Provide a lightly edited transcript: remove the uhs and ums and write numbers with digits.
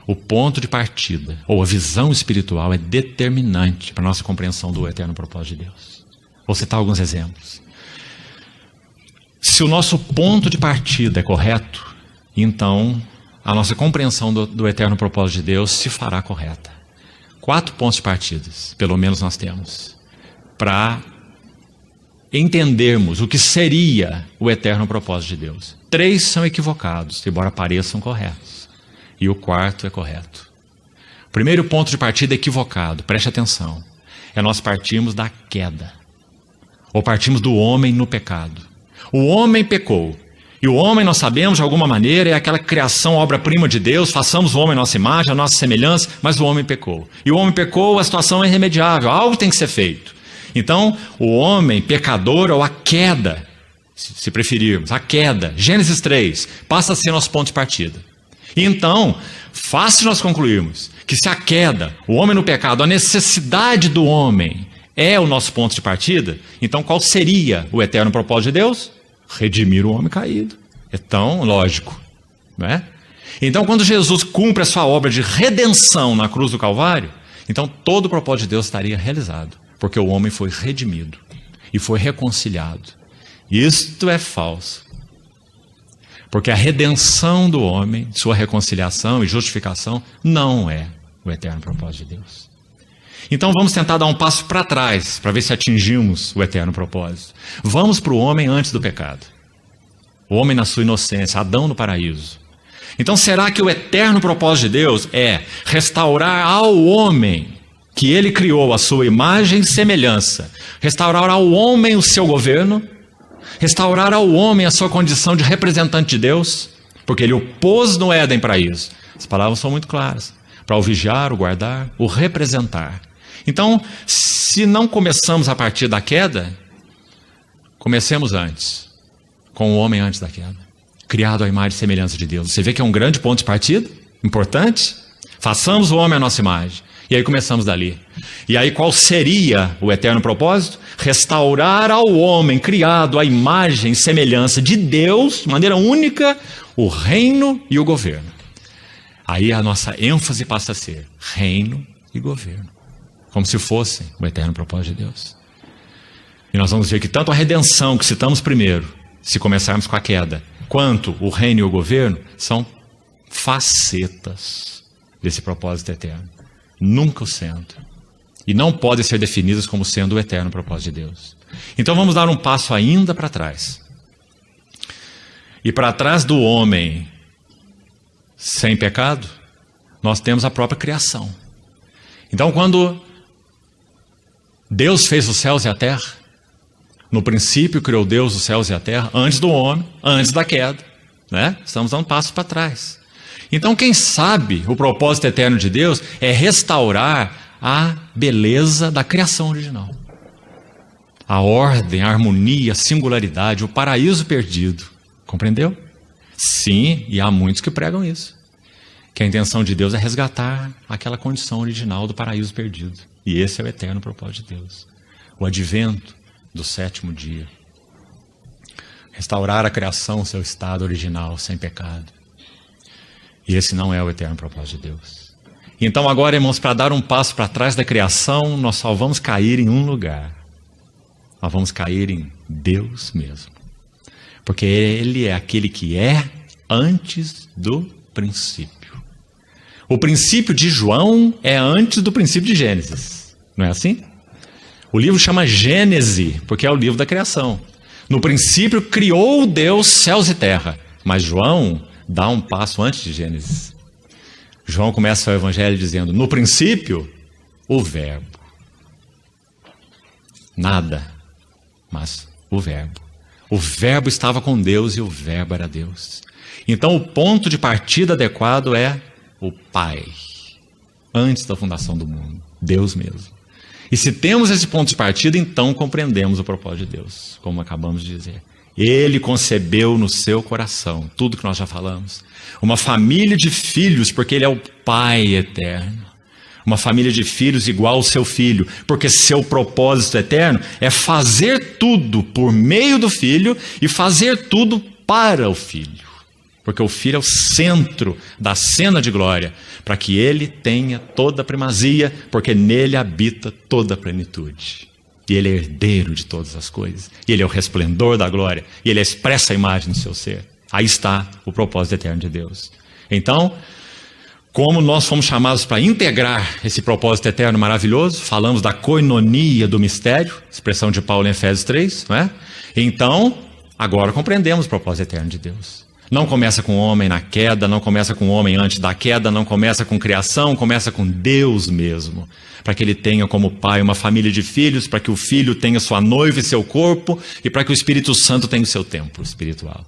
O ponto de partida, ou a visão espiritual, é determinante para a nossa compreensão do eterno propósito de Deus. Vou citar alguns exemplos. Se o nosso ponto de partida é correto, então a nossa compreensão do eterno propósito de Deus se fará correta. 4 pontos de partida, pelo menos nós temos, para entendermos o que seria o eterno propósito de Deus. 3 são equivocados, embora pareçam corretos. E o 4º é correto. O primeiro ponto de partida é equivocado, preste atenção. É nós partimos da queda. Ou partimos do homem no pecado. O homem pecou. E o homem, nós sabemos, de alguma maneira, é aquela criação, obra-prima de Deus. Façamos o homem a nossa imagem, a nossa semelhança, mas o homem pecou. E o homem pecou, a situação é irremediável. Algo tem que ser feito. Então, o homem pecador, ou a queda, se preferirmos, a queda, Gênesis 3, passa a ser nosso ponto de partida. E então, fácil nós concluirmos que se a queda, o homem no pecado, a necessidade do homem é o nosso ponto de partida, então qual seria o eterno propósito de Deus? Redimir o homem caído. É tão lógico, não é? Então, quando Jesus cumpre a sua obra de redenção na cruz do Calvário, então todo o propósito de Deus estaria realizado, porque o homem foi redimido e foi reconciliado. Isto é falso. Porque a redenção do homem, sua reconciliação e justificação, não é o eterno propósito de Deus. Então vamos tentar dar um passo para trás, para ver se atingimos o eterno propósito. Vamos para o homem antes do pecado. O homem na sua inocência, Adão no paraíso. Então será que o eterno propósito de Deus é restaurar ao homem, que ele criou a sua imagem e semelhança, restaurar ao homem o seu governo, restaurar ao homem a sua condição de representante de Deus, porque ele o pôs no Éden para isso. As palavras são muito claras, para o vigiar, o guardar, o representar. Então, se não começamos a partir da queda, comecemos antes, com o homem antes da queda, criado à imagem e semelhança de Deus. Você vê que é um grande ponto de partida, importante? Façamos o homem à nossa imagem. E aí começamos dali. E aí qual seria o eterno propósito? Restaurar ao homem criado à imagem e semelhança de Deus, de maneira única, o reino e o governo. Aí a nossa ênfase passa a ser reino e governo, como se fossem o eterno propósito de Deus. E nós vamos ver que tanto a redenção que citamos primeiro, se começarmos com a queda, quanto o reino e o governo, são facetas desse propósito eterno. Nunca o centro. E não podem ser definidas como sendo o eterno propósito de Deus. Então vamos dar um passo ainda para trás. E para trás do homem sem pecado, nós temos a própria criação. Então quando Deus fez os céus e a terra, no princípio criou Deus os céus e a terra, antes do homem, antes da queda, né? Estamos dando um passo para trás. Então quem sabe o propósito eterno de Deus é restaurar a beleza da criação original. A ordem, a harmonia, a singularidade, o paraíso perdido. Compreendeu? Sim, e há muitos que pregam isso. Que a intenção de Deus é resgatar aquela condição original do paraíso perdido. E esse é o eterno propósito de Deus. O advento do 7º dia. Restaurar a criação ao seu estado original, sem pecado. E esse não é o eterno propósito de Deus. Então agora, irmãos, para dar um passo para trás da criação, nós só vamos cair em um lugar. Nós vamos cair em Deus mesmo. Porque Ele é aquele que é antes do princípio. O princípio de João é antes do princípio de Gênesis. Não é assim? O livro chama Gênese, porque é o livro da criação. No princípio criou Deus céus e terra. Mas João dá um passo antes de Gênesis. João começa o evangelho dizendo, no princípio, o verbo. Nada, mas o verbo. O verbo estava com Deus e o verbo era Deus. Então o ponto de partida adequado é o Pai. Antes da fundação do mundo. Deus mesmo. E se temos esse ponto de partida, então compreendemos o propósito de Deus, como acabamos de dizer. Ele concebeu no seu coração, tudo que nós já falamos, uma família de filhos, porque Ele é o Pai eterno. Uma família de filhos igual ao seu Filho, porque seu propósito eterno é fazer tudo por meio do Filho e fazer tudo para o Filho. Porque o Filho é o centro da cena de glória, para que ele tenha toda a primazia, porque nele habita toda a plenitude. E ele é herdeiro de todas as coisas. E ele é o resplendor da glória. E ele expressa a imagem do seu ser. Aí está o propósito eterno de Deus. Então, como nós fomos chamados para integrar esse propósito eterno maravilhoso, falamos da koinonia do mistério, expressão de Paulo em Efésios 3, não é? Então, agora compreendemos o propósito eterno de Deus. Não começa com o homem na queda, não começa com o homem antes da queda, não começa com criação, começa com Deus mesmo. Para que ele tenha como pai uma família de filhos, para que o filho tenha sua noiva e seu corpo, e para que o Espírito Santo tenha o seu templo espiritual.